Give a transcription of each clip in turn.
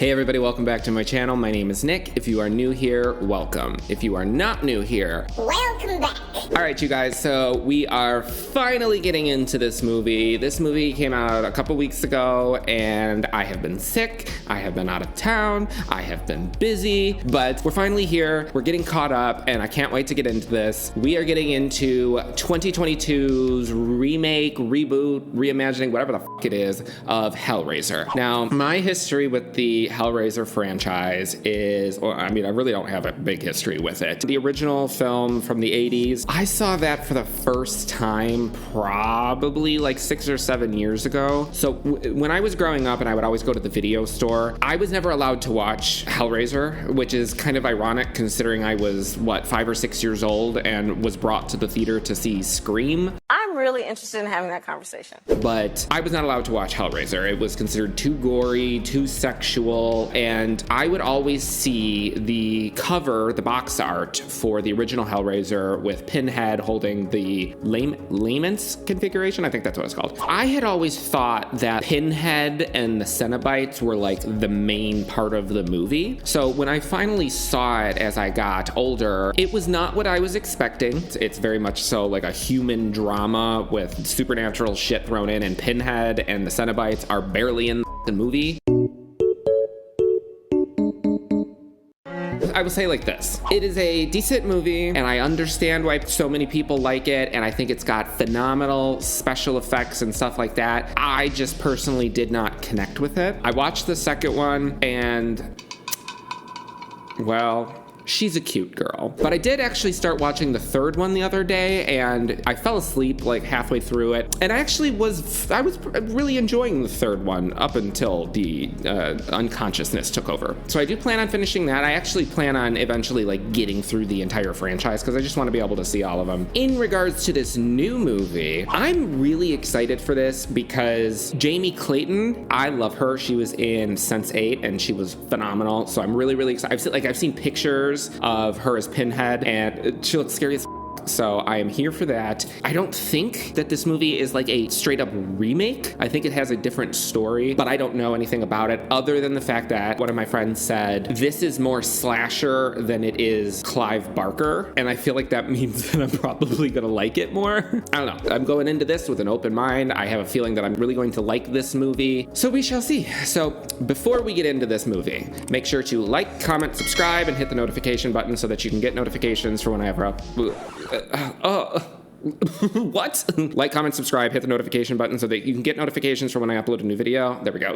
Hey everybody, welcome back to my channel. My name is Nick. If you are new here, welcome. If you are not new here, welcome back. All right, you guys, so we are finally getting into this movie. This movie came out a couple weeks ago, and I have been sick, I have been out of town, I have been busy, but we're finally here, we're getting caught up, and I can't wait to get into this. We are getting into 2022's remake, reboot, reimagining, whatever the fuck it is, of Hellraiser. Now, my history with the Hellraiser franchise is, well, I mean, I really don't have a big history with it. The original film from the 80s, I saw that for the first time probably like 6 or 7 years ago. So when I was growing up and I would always go to the video store, I was never allowed to watch Hellraiser, which is kind of ironic considering I was, 5 or 6 years old and was brought to the theater to see Scream. I'm really interested in having that conversation. But I was not allowed to watch Hellraiser. It was considered too gory, too sexual, and I would always see the cover, the box art for the original Hellraiser with Pinhead holding the layman's configuration. I think that's what it's called. I had always thought that Pinhead and the Cenobites were like the main part of the movie. So when I finally saw it as I got older, it was not what I was expecting. It's very much so like a human drama with supernatural shit thrown in, and Pinhead and the Cenobites are barely in the movie. I would say like this. It is a decent movie, and I understand why so many people like it, and I think it's got phenomenal special effects and stuff like that. I just personally did not connect with it. I watched the second one, and, well, she's a cute girl. But I did actually start watching the third one the other day, and I fell asleep like halfway through it. And I was really enjoying the third one up until the unconsciousness took over. So I do plan on finishing that. I actually plan on eventually like getting through the entire franchise because I just want to be able to see all of them. In regards to this new movie, I'm really excited for this because Jamie Clayton, I love her. She was in Sense8 and she was phenomenal. So I'm really, really excited. I've seen pictures of her as Pinhead, and she looks scary as so I am here for that. I don't think that this movie is like a straight up remake. I think it has a different story, but I don't know anything about it other than the fact that one of my friends said this is more slasher than it is Clive Barker, and I feel like that means that I'm probably gonna like it more. I don't know. I'm going into this with an open mind. I have a feeling that I'm really going to like this movie, so we shall see. So before we get into this movie, make sure to like, comment, subscribe, and hit the notification button so that you can get notifications for when I ever what? Like, comment, subscribe, hit the notification button so that you can get notifications for when I upload a new video. There we go.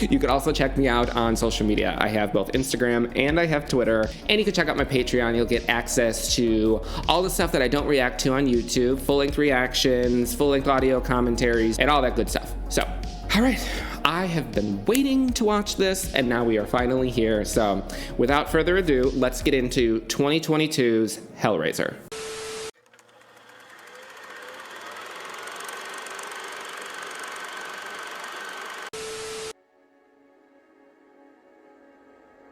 You can also check me out on social media. I have both Instagram and I have Twitter, and you can check out my Patreon. You'll get access to all the stuff that I don't react to on YouTube, full-length reactions, full-length audio commentaries, and all that good stuff. So, all right. I have been waiting to watch this, and now we are finally here. So, without further ado, let's get into 2022's Hellraiser.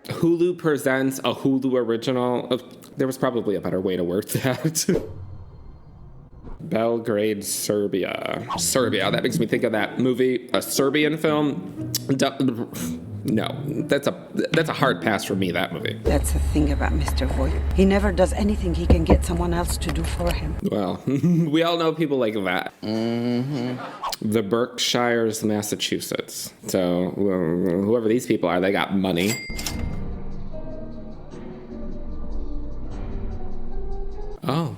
Hulu presents a Hulu original. There was probably a better way to word that. Belgrade, Serbia. Serbia, that makes me think of that movie, a Serbian film. No, that's a hard pass for me, that movie. That's the thing about Mr. Voigt. He never does anything he can get someone else to do for him. Well, we all know people like that. The Berkshires, Massachusetts. So whoever these people are, they got money.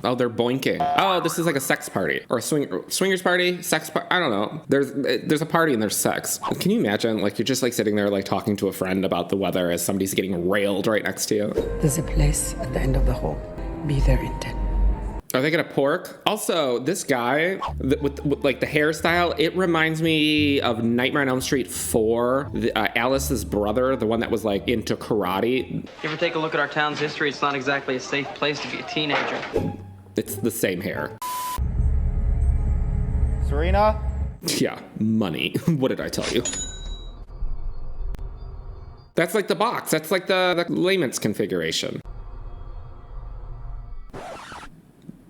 Oh, they're boinking. Oh, this is like a sex party or a swingers party, sex party. I don't know. There's a party and there's sex. Can you imagine? Like you're just like sitting there like talking to a friend about the weather as somebody's getting railed right next to you. There's a place at the end of the hall. Be there in 10. Are they gonna pork? Also, this guy with like the hairstyle, it reminds me of Nightmare on Elm Street 4, Alice's brother, the one that was like into karate. You ever take a look at our town's history? It's not exactly a safe place to be a teenager. It's the same hair. Serena? Yeah, money. What did I tell you? That's like the box. That's like the layman's configuration.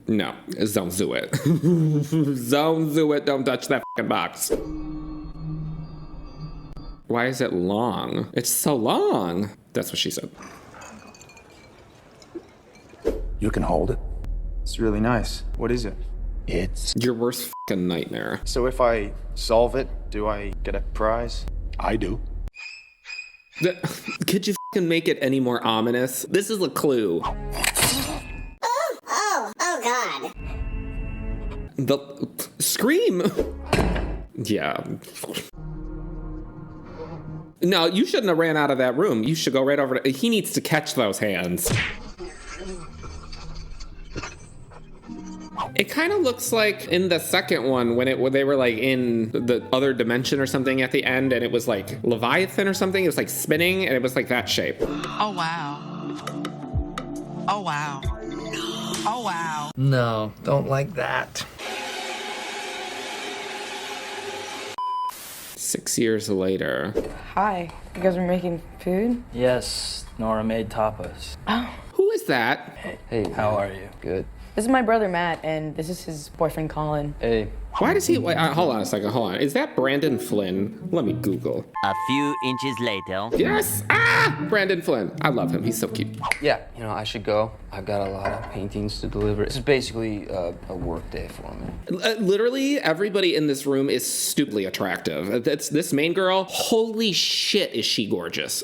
No, don't do it. Don't do it. Don't touch that fucking box. Why is it long? It's so long. That's what she said. You can hold it. It's really nice. What is it? It's... Your worst fucking nightmare. So if I solve it, do I get a prize? I do. Could you fucking make it any more ominous? This is a clue. Oh God. The scream. Yeah. No, you shouldn't have ran out of that room. You should go right over to... He needs to catch those hands. It kind of looks like in the second one when they were like in the other dimension or something at the end, and it was like Leviathan or something. It was like spinning, and it was like that shape. Oh wow. Oh wow. Oh wow. No, don't like that. 6 years later. Hi, you guys are making food? Yes, Nora made tapas. Who is that? Hey, how are you? Good. This is my brother Matt, and this is his boyfriend Colin. Hey. Why does he... Wait, hold on a second, hold on. Is that Brandon Flynn? Let me Google. A few inches later. Yes! Ah! Brandon Flynn. I love him. He's so cute. Yeah, I should go. I've got a lot of paintings to deliver. This is basically a work day for me. Literally, everybody in this room is stupidly attractive. This main girl, holy shit, is she gorgeous.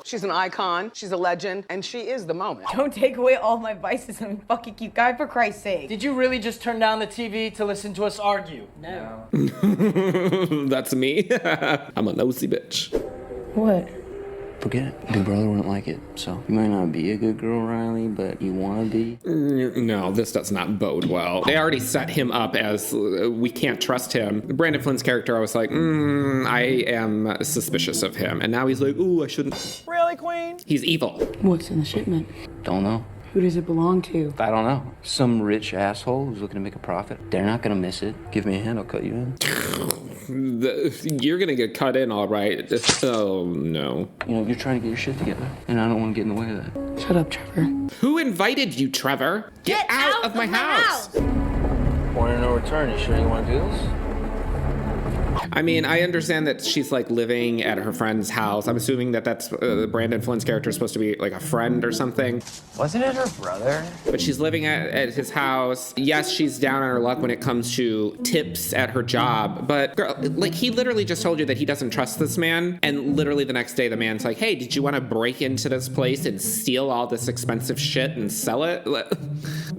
She's an icon, she's a legend, and she is the moment. Don't take away all my vices. I'm a fucking cute guy, for Christ's sake. Did you really just turn down the TV to listen to us argue? No. That's me. I'm a nosy bitch. What? Forget it. Big brother wouldn't like it. So you might not be a good girl, Riley, but you want to be. No, this does not bode well. They already set him up as we can't trust him. Brandon Flynn's character, I was like, I am suspicious of him. And now he's like, ooh, I shouldn't. Really, Queen? He's evil. What's in the shipment? Don't know. Who does it belong to? I don't know. Some rich asshole who's looking to make a profit. They're not gonna miss it. Give me a hand, I'll cut you in. You're gonna get cut in, all right. Oh, no. You're trying to get your shit together, and I don't want to get in the way of that. Shut up, Trevor. Who invited you, Trevor? Get out of my house! Point of no return. You sure you want to do this? I mean, I understand that she's like living at her friend's house. I'm assuming that that's Brandon Flynn's character is supposed to be like a friend or something. Wasn't it her brother? But she's living at his house. Yes, she's down on her luck when it comes to tips at her job. But girl, like he literally just told you that he doesn't trust this man. And literally the next day the man's like, hey, did you want to break into this place and steal all this expensive shit and sell it?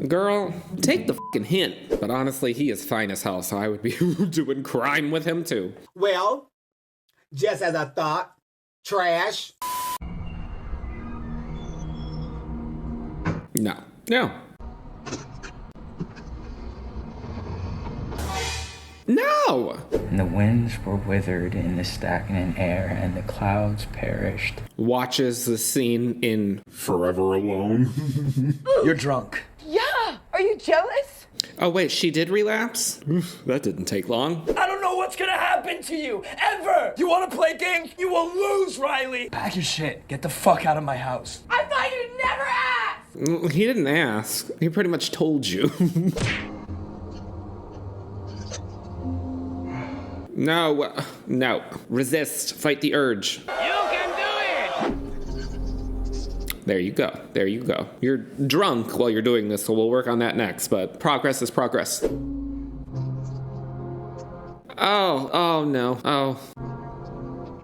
Girl, take the fucking hint. But honestly, he is fine as hell, so I would be doing crime with him too. Well, just as I thought, trash. No. No. No! And the winds were withered in the stagnant air, and the clouds perished. Watches the scene in Forever Alone. You're drunk. Yeah! Are you jealous? Oh, wait, she did relapse? That didn't take long. I don't know what's gonna happen to you, ever! You wanna play games? You will lose, Riley! Pack your shit. Get the fuck out of my house. I thought you'd never ask! He didn't ask. He pretty much told you. No. No. Resist. Fight the urge. You can do it! There you go. There you go. You're drunk while you're doing this, so we'll work on that next, but progress is progress. Oh no.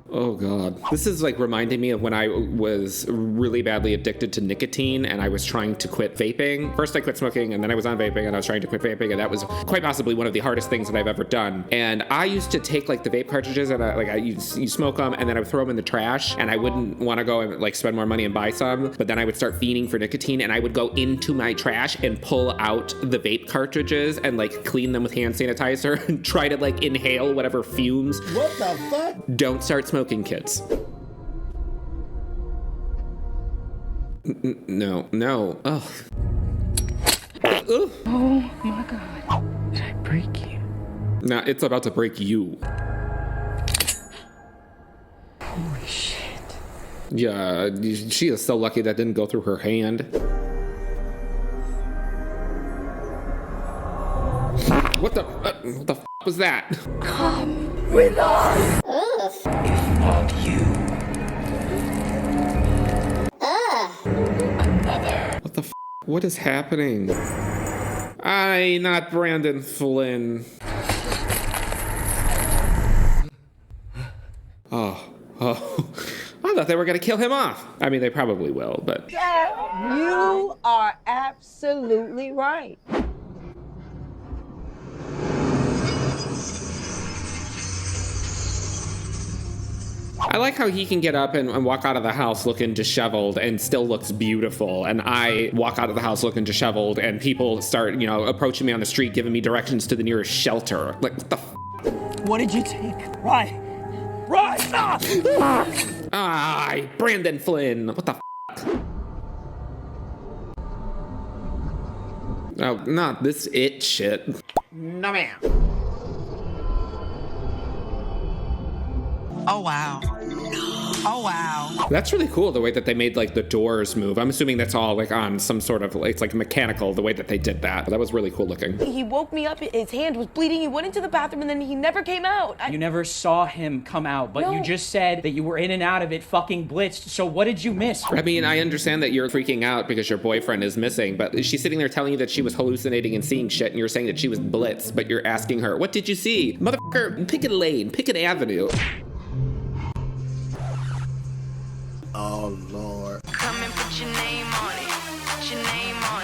Oh God. This is like reminding me of when I was really badly addicted to nicotine and I was trying to quit vaping. First I quit smoking and then I was on vaping and I was trying to quit vaping, and that was quite possibly one of the hardest things that I've ever done. And I used to take like the vape cartridges and you smoke them and then I would throw them in the trash, and I wouldn't want to go and like spend more money and buy some, but then I would start fiending for nicotine and I would go into my trash and pull out the vape cartridges and like clean them with hand sanitizer and try to like inhale whatever fumes. What the fuck? Don't start smoking, kids. No. Ugh. Oh my God. Did I break you? Nah, it's about to break you. Holy shit. Yeah, she is so lucky that didn't go through her hand. What the f was that? Come with us. Ooh. Oof. If not you, another. What the f? What is happening? Not Brandon Flynn. Oh. I thought they were gonna kill him off. I mean, they probably will, but. You are absolutely right. I like how he can get up and walk out of the house looking disheveled and still looks beautiful. And I walk out of the house looking disheveled and people start, approaching me on the street, giving me directions to the nearest shelter. Like, what the f? What did you take? Right. Brandon Flynn. What the f? Oh, not this it shit. No, ma'am. Oh, wow. Oh, wow. That's really cool, the way that they made, like, the doors move. I'm assuming that's all, like, on some sort of, it's, like, mechanical, the way that they did that. That was really cool looking. He woke me up, his hand was bleeding, he went into the bathroom, and then he never came out. You never saw him come out, but No. you just said that you were in and out of it fucking blitzed, so what did you miss? I mean, I understand that you're freaking out because your boyfriend is missing, but she's sitting there telling you that she was hallucinating and seeing shit, and you're saying that she was blitzed, but you're asking her, what did you see? Motherfucker, pick a lane, pick an avenue. Oh, Lord. Come and put your name on it. Put your name on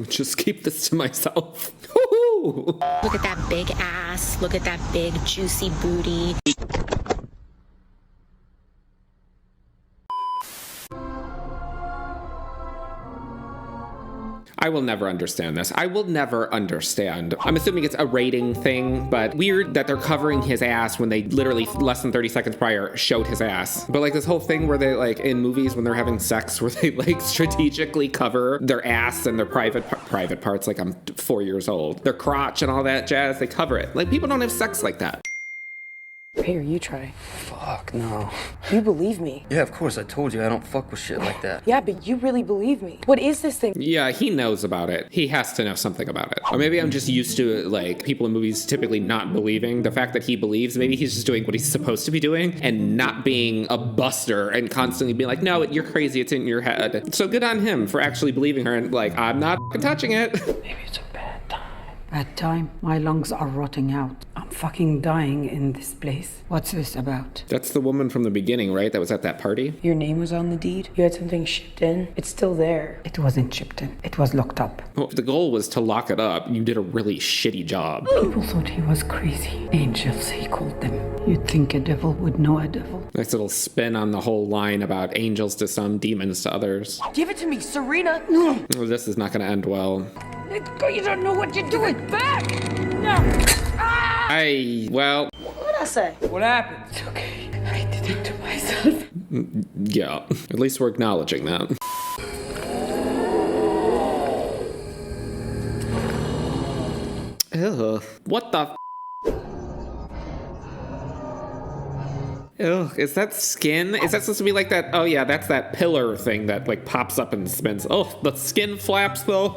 it. Just keep this to myself. Look at that big ass. Look at that big juicy booty. I will never understand this. I will never understand. I'm assuming it's a rating thing, but weird that they're covering his ass when they literally less than 30 seconds prior showed his ass. But like this whole thing where they like in movies when they're having sex where they like strategically cover their ass and their private parts, like I'm 4 years old. Their crotch and all that jazz, they cover it. Like people don't have sex like that. Here, you try. Fuck, no. You believe me. Yeah, of course, I told you I don't fuck with shit like that. Yeah, but you really believe me. What is this thing? Yeah, he knows about it. He has to know something about it. Or maybe I'm just used to, like, people in movies typically not believing. The fact that he believes, maybe he's just doing what he's supposed to be doing and not being a buster and constantly being like, no, you're crazy, it's in your head. So good on him for actually believing her and, like, I'm not touching it. Maybe it's a bad time. Bad time? My lungs are rotting out. I'm fucking dying in this place. What's this about? That's the woman from the beginning, right? That was at that party? Your name was on the deed. You had something shipped in. It's still there. It wasn't shipped in. It was locked up. Well, if the goal was to lock it up, you did a really shitty job. People thought he was crazy. Angels, he called them. You'd think a devil would know a devil. Nice little spin on the whole line about angels to some, demons to others. Give it to me, Serena. Oh, this is not going to end well. Let go, you don't know what you're doing. Back! No. Well... What'd I say? What happened? It's okay. I did it to myself. Yeah, at least we're acknowledging that. Ugh. What the f? Ugh, is that skin? Is that supposed to be like that? Oh yeah, that's that pillar thing that like pops up and spins. Oh, the skin flaps though.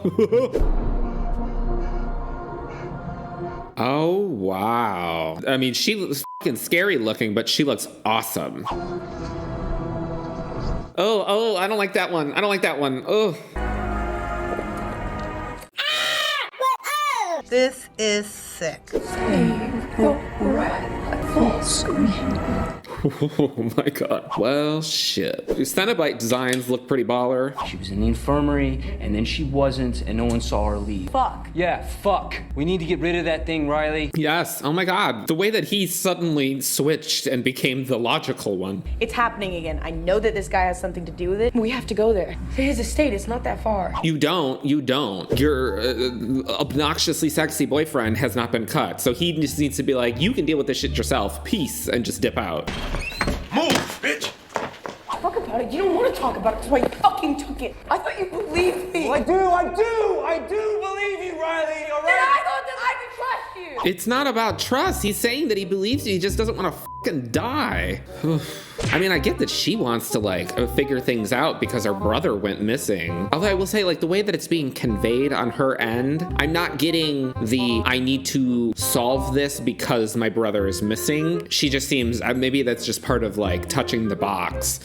Oh, wow. I mean, she looks fucking scary looking, but she looks awesome. Oh, I don't like that one. I don't like that one. Oh. This is sick. Save the breath. Full screen. Oh my god. Well, shit. Cenobite designs look pretty baller. She was in the infirmary, and then she wasn't, and no one saw her leave. Fuck. Yeah, fuck. We need to get rid of that thing, Riley. Yes. Oh my god. The way that he suddenly switched and became the logical one. It's happening again. I know that this guy has something to do with it. We have to go there. To his estate, it's not that far. You don't. Your obnoxiously sexy boyfriend has not been cut. So he just needs to be like, you can deal with this shit yourself. Peace. And just dip out. Move, bitch! Talk about it. You don't want to talk about it. That's why you fucking took it. I thought you believed me. I do believe you, Riley, all Then right? I thought that I could trust you. It's not about trust. He's saying that he believes you. He just doesn't want to fucking die. I mean, I get that she wants to like figure things out because her brother went missing. Although I will say, like, the way that it's being conveyed on her end, I'm not getting the I need to solve this because my brother is missing. She just seems, maybe that's just part of like touching the box.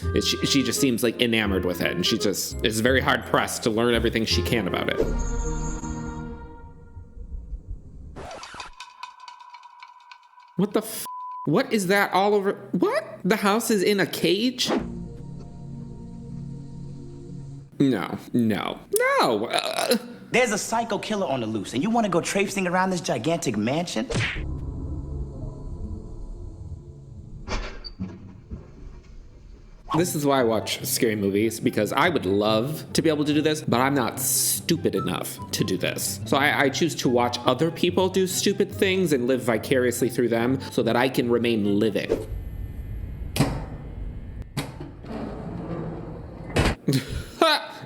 She just seems like enamored with it, and she just is very hard pressed to learn everything she can about it. What the f? What is that all over? What? The house is in a cage? No. There's a psycho killer on the loose, and you want to go traipsing around this gigantic mansion? This is why I watch scary movies, because I would love to be able to do this, but I'm not stupid enough to do this. So I choose to watch other people do stupid things and live vicariously through them so that I can remain living.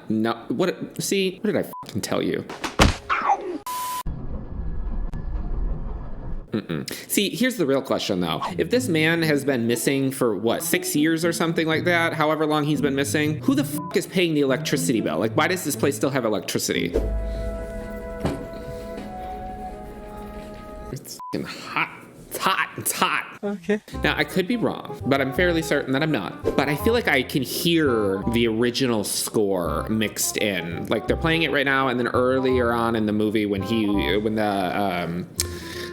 No, what did I fucking tell you? See, here's the real question though. If this man has been missing for what, 6 years or something like that, however long he's been missing, who the fuck is paying the electricity bill? Like, why does this place still have electricity? It's fucking hot. It's hot. Okay. Now, I could be wrong, but I'm fairly certain that I'm not. But I feel like I can hear the original score mixed in. Like, they're playing it right now, and then earlier on in the movie when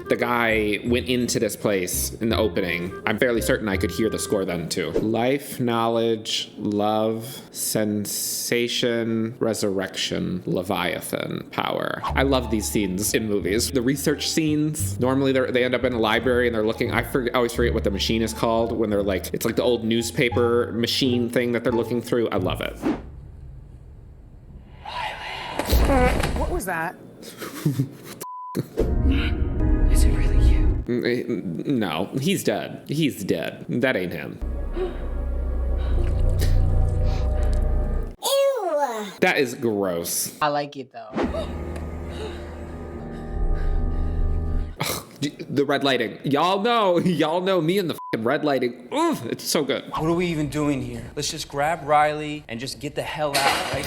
the guy went into this place in the opening, I'm fairly certain I could hear the score then too. Life, knowledge, love, sensation, resurrection, Leviathan, power. I love these scenes in movies. The research scenes, normally they end up in a library and they're looking, I always forget what the machine is called when they're like, it's like the old newspaper machine thing that they're looking through. I love it. What was that? Is it really you? No, he's dead. He's dead. That ain't him. Ew! That is gross. I like it though. The red lighting. Y'all know me and the fucking red lighting. Ugh, it's so good. What are we even doing here? Let's just grab Riley and just get the hell out, right?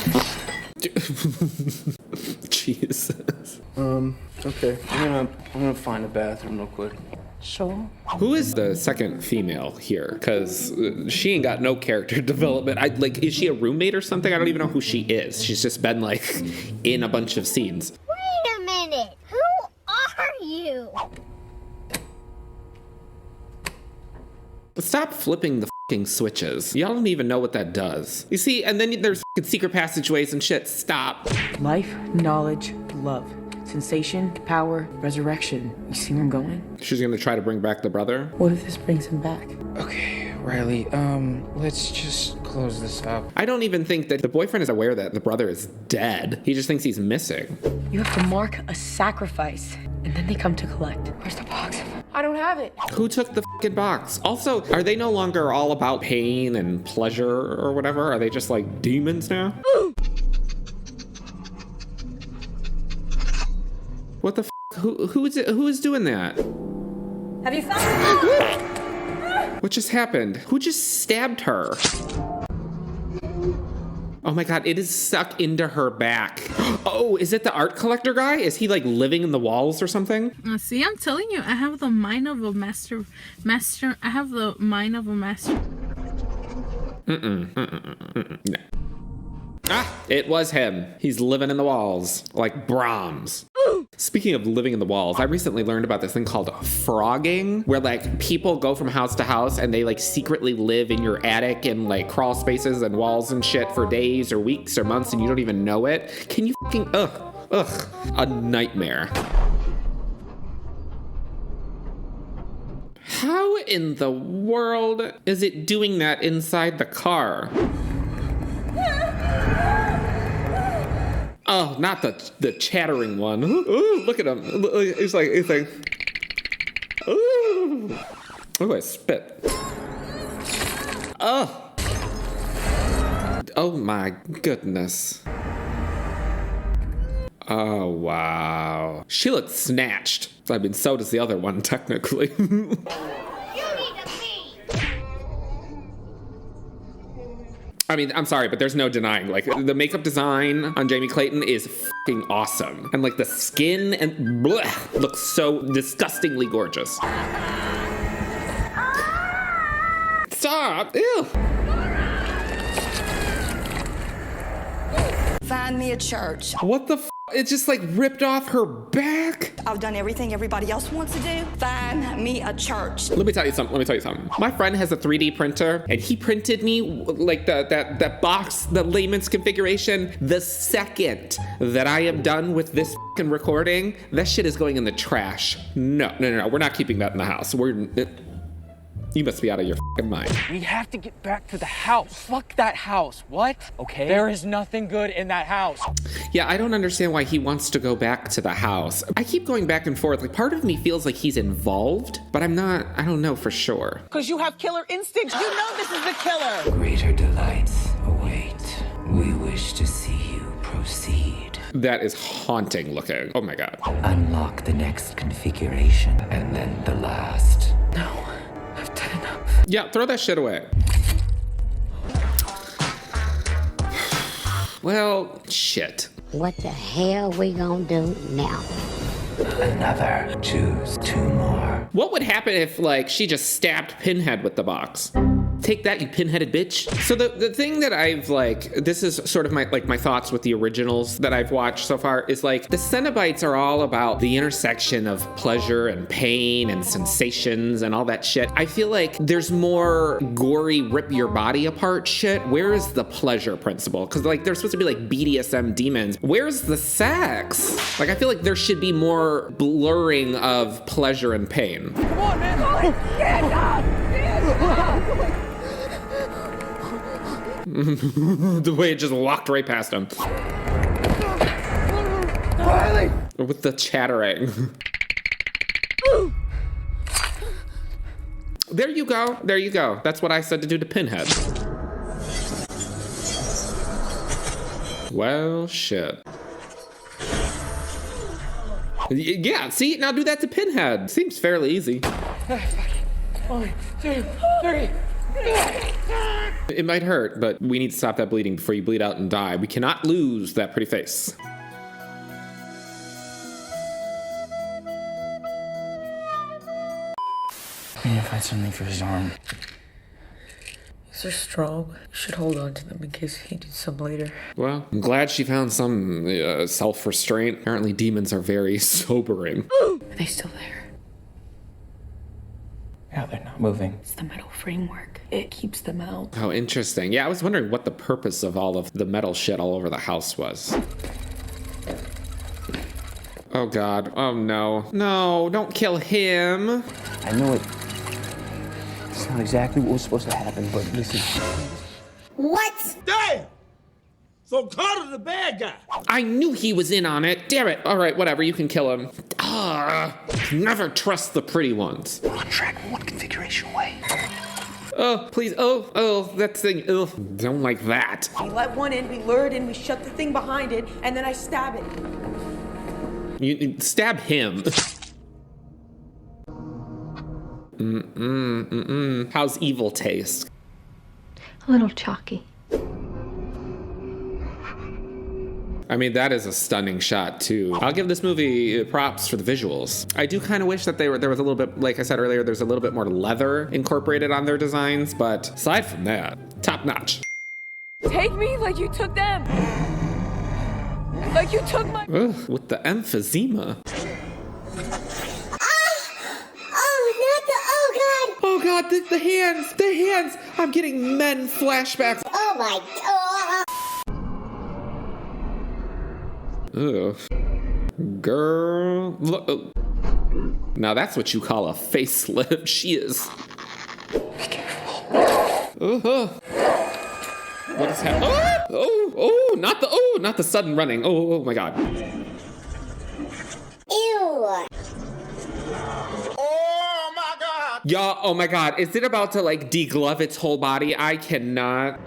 Jesus. Okay. I'm gonna find a bathroom real quick. Sure. Who is the second female here? Because she ain't got no character development. Is she a roommate or something? I don't even know who she is. She's just been like in a bunch of scenes. Wait a minute. Who are you? Stop flipping the fucking switches. Y'all don't even know what that does. You see, and then there's fucking secret passageways and shit. Stop. Life, knowledge, love. Sensation, power, resurrection. You see where I'm going? She's gonna try to bring back the brother. What if this brings him back? Okay, Riley, let's just close this up. I don't even think that the boyfriend is aware that the brother is dead. He just thinks he's missing. You have to mark a sacrifice, and then they come to collect. Where's the box? I don't have it. Who took the fucking box? Also, are they no longer all about pain and pleasure or whatever? Are they just like demons now? What the f? Who is doing that? Have you found it? What just happened? Who just stabbed her? Oh my god, it is stuck into her back. Oh, is it the art collector guy? Is he like living in the walls or something? See, I'm telling you, I have the mind of a master. I have the mind of a master. No. Ah, it was him. He's living in the walls, like Brahms. Speaking of living in the walls, I recently learned about this thing called frogging, where like people go from house to house and they like secretly live in your attic and like crawl spaces and walls and shit for days or weeks or months and you don't even know it. Can you fucking, ugh, a nightmare. How in the world is it doing that inside the car? Oh, not the chattering one. Ooh, look at him. It's like, ooh. Oh, I spit. Oh. Oh my goodness. Oh, wow. She looks snatched. I mean, so does the other one, technically. You need to pee. I mean, I'm sorry, but there's no denying. Like, the makeup design on Jamie Clayton is fucking awesome. And like the skin and looks so disgustingly gorgeous. Stop! Ew! Find me a church. What the f? It just like ripped off her back. I've done everything everybody else wants to do. Find me a church. Let me tell you something. My friend has a 3D printer, and he printed me like that box, the layman's configuration. The second that I am done with this fucking recording, that shit is going in the trash. No. We're not keeping that in the house. You must be out of your fucking mind. We have to get back to the house. Fuck that house. What? Okay. There is nothing good in that house. Yeah, I don't understand why he wants to go back to the house. I keep going back and forth. Like, part of me feels like he's involved, but I don't know for sure. Because you have killer instincts. You know this is the killer. Greater delights await. We wish to see you proceed. That is haunting looking. Oh my God. Unlock the next configuration and then the last. No. I've done enough. Yeah, throw that shit away. Well, shit. What the hell we gonna do now? Another. Choose 2 more. What would happen if, like, she just stabbed Pinhead with the box? Take that, you pinheaded bitch. So the thing that I've, like, this is sort of my thoughts with the originals that I've watched so far is, like, the Cenobites are all about the intersection of pleasure and pain and sensations and all that shit. I feel like there's more gory, rip your body apart shit. Where is the pleasure principle? Because, like, they're supposed to be, like, BDSM demons. Where's the sex? Like, I feel like there should be more blurring of pleasure and pain. Come on, man. The way it just walked right past him. Riley! With the chattering. There you go. That's what I said to do to Pinhead. Well, shit. Yeah, see? Now do that to Pinhead. Seems fairly easy. 1, 2, 3. It might hurt, but we need to stop that bleeding before you bleed out and die. We cannot lose that pretty face. I need to find something for his arm. These are strong. You should hold on to them in case he needs some later. Well, I'm glad she found some self-restraint. Apparently demons are very sobering. Are they still there? Yeah, they're not moving. It's the metal framework. It keeps them out. Oh, interesting. Yeah, I was wondering what the purpose of all of the metal shit all over the house was. Oh, God. Oh, no. No, don't kill him. I know it's not exactly what was supposed to happen, but listen. What? Damn! So Carter's the bad guy. I knew he was in on it. Damn it. All right, whatever. You can kill him. Never trust the pretty ones. We're on track 1 configuration away. Oh, please. Oh, that thing. Oh, don't like that. We let one in, we lure it in, we shut the thing behind it, and then I stab it. You stab him. How's evil taste? A little chalky. I mean, that is a stunning shot, too. I'll give this movie props for the visuals. I do kind of wish that there was a little bit, like I said earlier, there's a little bit more leather incorporated on their designs, but aside from that, top notch. Take me like you took them. Like you took my... Ugh, with the emphysema. Oh God, the hands! I'm getting men flashbacks. Oh my God. Ugh. Girl. Look. Now that's what you call a facelift. She is. Be careful. What is happening? Oh, not the sudden running. Oh my God. Ew. Oh my God. Y'all, oh my God. Is it about to like deglove its whole body? I cannot.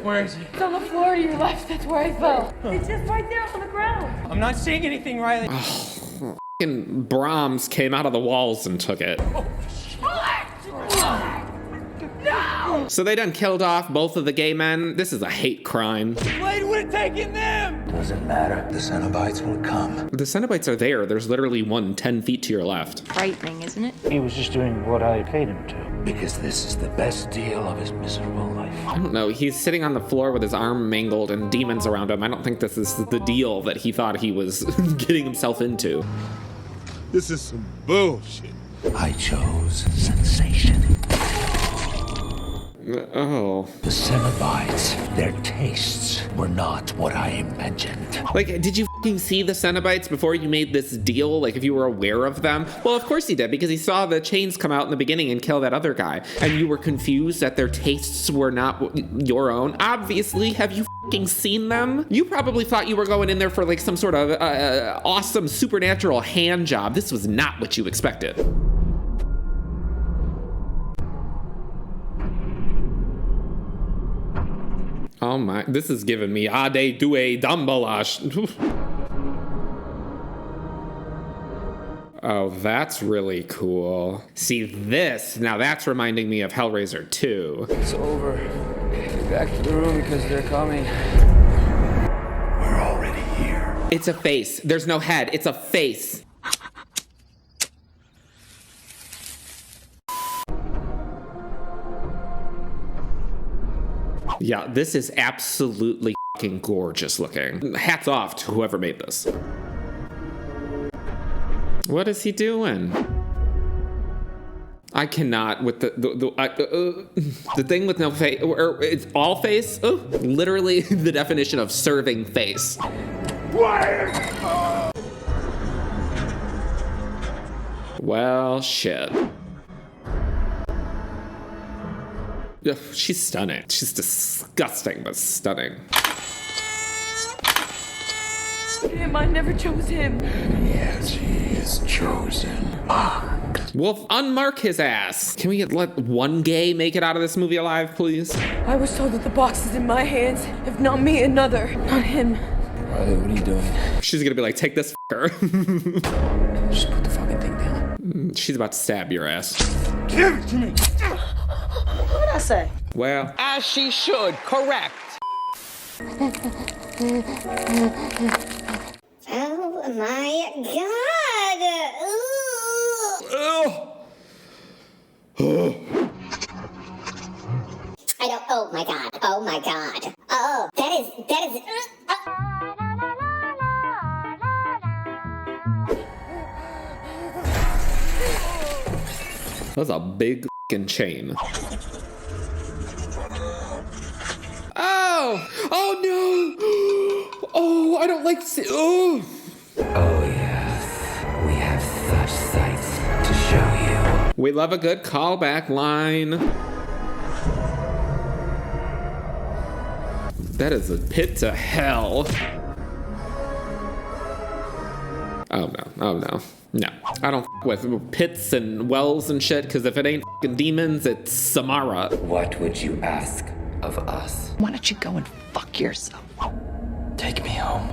Where is he? It's on the floor to your left. That's where I fell. It's just right there on the ground. I'm not seeing anything, Riley. Oh, Brahms came out of the walls and took it. No! So they done killed off both of the gay men. This is a hate crime. Blade would have taken them! Doesn't matter. The Cenobites will come. The Cenobites are there. There's literally one 10 feet to your left. Frightening, isn't it? He was just doing what I paid him to. Because this is the best deal of his miserable life. I don't know. He's sitting on the floor with his arm mangled and demons around him. I don't think this is the deal that he thought he was getting himself into. This is some bullshit. I chose sensation. Oh. The Cenobites, their tastes were not what I imagined. Like, did you fucking see the Cenobites before you made this deal? Like, if you were aware of them? Well, of course he did, because he saw the chains come out in the beginning and kill that other guy. And you were confused that their tastes were not your own. Obviously, have you fucking seen them? You probably thought you were going in there for like some sort of awesome supernatural hand job. This was not what you expected. Oh my, this is giving me Ade Due Dambalash. Oh, that's really cool. See this, now that's reminding me of Hellraiser 2. It's over. Back to the room because they're coming. We're already here. It's a face. There's no head. It's a face. Yeah, this is absolutely fucking gorgeous looking. Hats off to whoever made this. What is he doing? I cannot with the thing with no face, or it's all face. Oh, literally the definition of serving face. Well, shit. Ugh, she's stunning. She's disgusting, but stunning. Him, I never chose him. Yes, he is chosen. Marked. Well, unmark his ass. Can we let one gay make it out of this movie alive, please? I was told that the box is in my hands. If not me, another. Not him. Riley, what are you doing? She's gonna be like, take this f***er. Just put the fucking thing down. She's about to stab your ass. Give it to me! What'd I say? Well. As she should, correct. Oh my god! I don't. Oh my god. Oh my god. Oh, that is. That's a big f***ing chain. Oh! Oh no! Oh, I don't like to see. Oh! Oh yes, we have such sights to show you. We love a good callback line. That is a pit to hell. Oh no, oh no. No, I don't f with pits and wells and shit, because if it ain't f***ing demons, it's Samara. What would you ask of us? Why don't you go and fuck yourself? Take me home.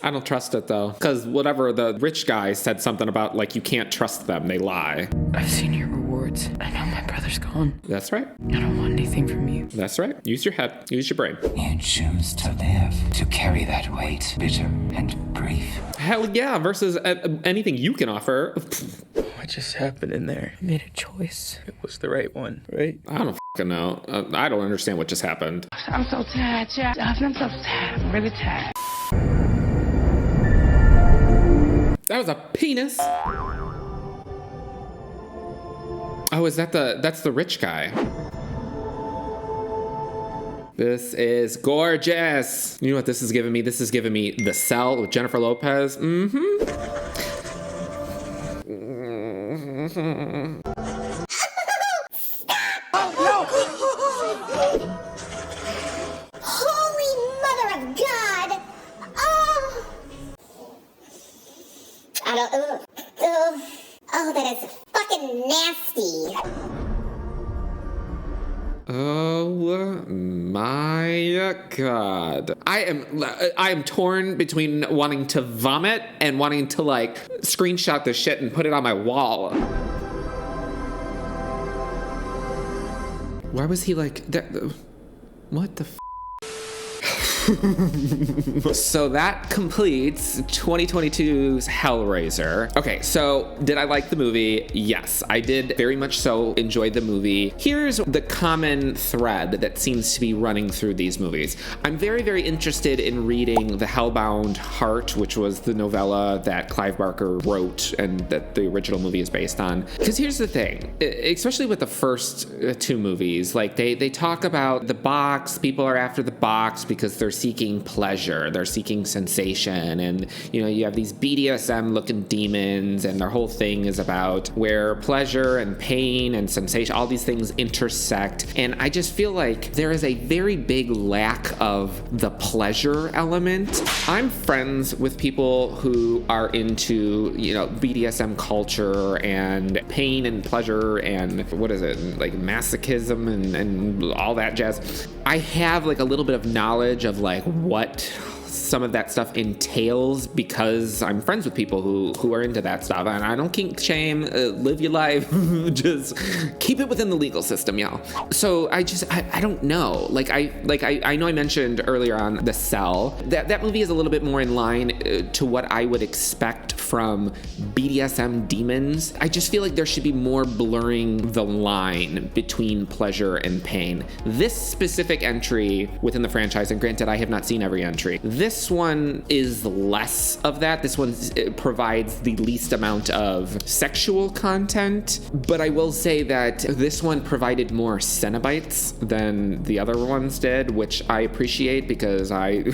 I don't trust it though, because whatever, the rich guy said something about like you can't trust them, they lie. I've seen your rewards. I know my brother's gone. That's right. I don't want anything from you. That's right. Use your head. Use your brain. You choose to live, to carry that weight, bitter and brief. Hell yeah, versus anything you can offer. What just happened in there? I made a choice. It was the right one, right? I don't fucking know. I don't understand what just happened. I'm so tired, Jack. I'm so tired. I'm really tired. That was a penis. Oh, is that that's the rich guy? This is gorgeous. You know what this is giving me? This is giving me The Cell with Jennifer Lopez. Holy mother of God! Oh! I don't. Oh, that is fucking nasty. Oh my god. I am torn between wanting to vomit and wanting to like screenshot this shit and put it on my wall. Why was he like that? What the So that completes 2022's Hellraiser. Okay, so did I like the movie? Yes, I did very much so enjoy the movie. Here's the common thread that seems to be running through these movies. I'm very, very interested in reading The Hellbound Heart, which was the novella that Clive Barker wrote and that the original movie is based on. Because here's the thing, especially with the first two movies, like they talk about the box, people are after the box because they're seeking pleasure, they're seeking sensation, and you have these BDSM looking demons, and their whole thing is about where pleasure and pain and sensation, all these things intersect. And I just feel like there is a very big lack of the pleasure element. I'm friends with people who are into BDSM culture and pain and pleasure and what is it, like masochism and all that jazz. I have like a little bit of knowledge of like what some of that stuff entails because I'm friends with people who are into that stuff, and I don't kink shame. Live your life. Just keep it within the legal system, y'all. So I don't know. I know I mentioned earlier on The Cell. That movie is a little bit more in line to what I would expect from BDSM demons. I just feel like there should be more blurring the line between pleasure and pain. This specific entry within the franchise, and granted I have not seen every entry, this one is less of that. This one provides the least amount of sexual content, but I will say that this one provided more Cenobites than the other ones did, which I appreciate because I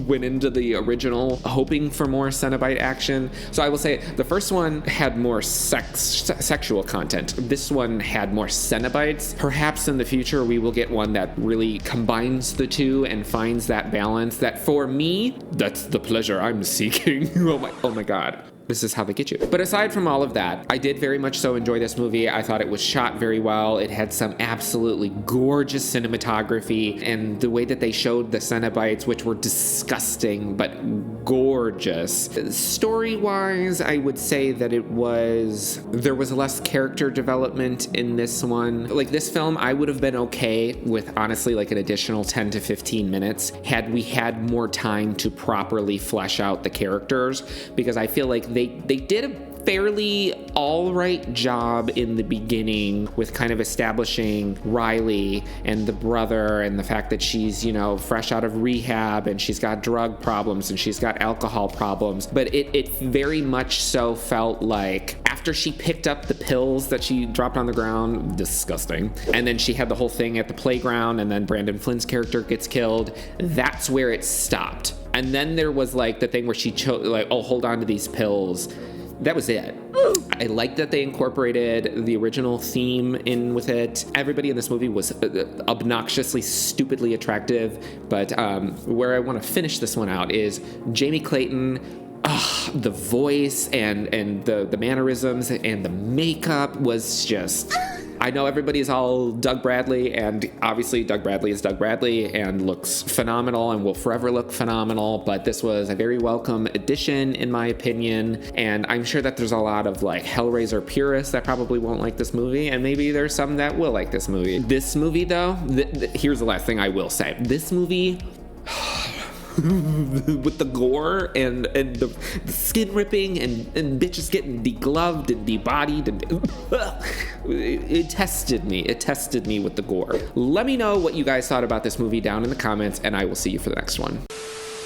went into the original hoping for more Cenobite action. So I will say the first one had more sexual content. This one had more Cenobites. Perhaps in the future we will get one that really combines the two and finds that balance that for me, that's the pleasure I'm seeking. Oh my God. This is how they get you. But aside from all of that, I did very much so enjoy this movie. I thought it was shot very well. It had some absolutely gorgeous cinematography, and the way that they showed the Cenobites, which were disgusting but gorgeous. Story-wise, I would say that there was less character development in this one. Like this film, I would have been okay with honestly like an additional 10 to 15 minutes had we had more time to properly flesh out the characters, because I feel like they did a fairly all right job in the beginning with kind of establishing Riley and the brother and the fact that she's, fresh out of rehab and she's got drug problems and she's got alcohol problems. But it very much so felt like after she picked up the pills that she dropped on the ground, disgusting, and then she had the whole thing at the playground and then Brandon Flynn's character gets killed, that's where it stopped. And then there was like the thing where she chose like, oh, hold on to these pills. That was it. I liked that they incorporated the original theme in with it. Everybody in this movie was obnoxiously, stupidly attractive. But where I want to finish this one out is Jamie Clayton. The voice and the mannerisms and the makeup was just... I know everybody's all Doug Bradley, and obviously Doug Bradley is Doug Bradley and looks phenomenal and will forever look phenomenal, but this was a very welcome addition in my opinion, and I'm sure that there's a lot of like Hellraiser purists that probably won't like this movie, and maybe there's some that will like this movie. This movie though, here's the last thing I will say. This movie... with the gore and the skin ripping and bitches getting degloved and debodied and it tested me with the gore. Let me know what you guys thought about this movie down in the comments, and I will see you for the next one.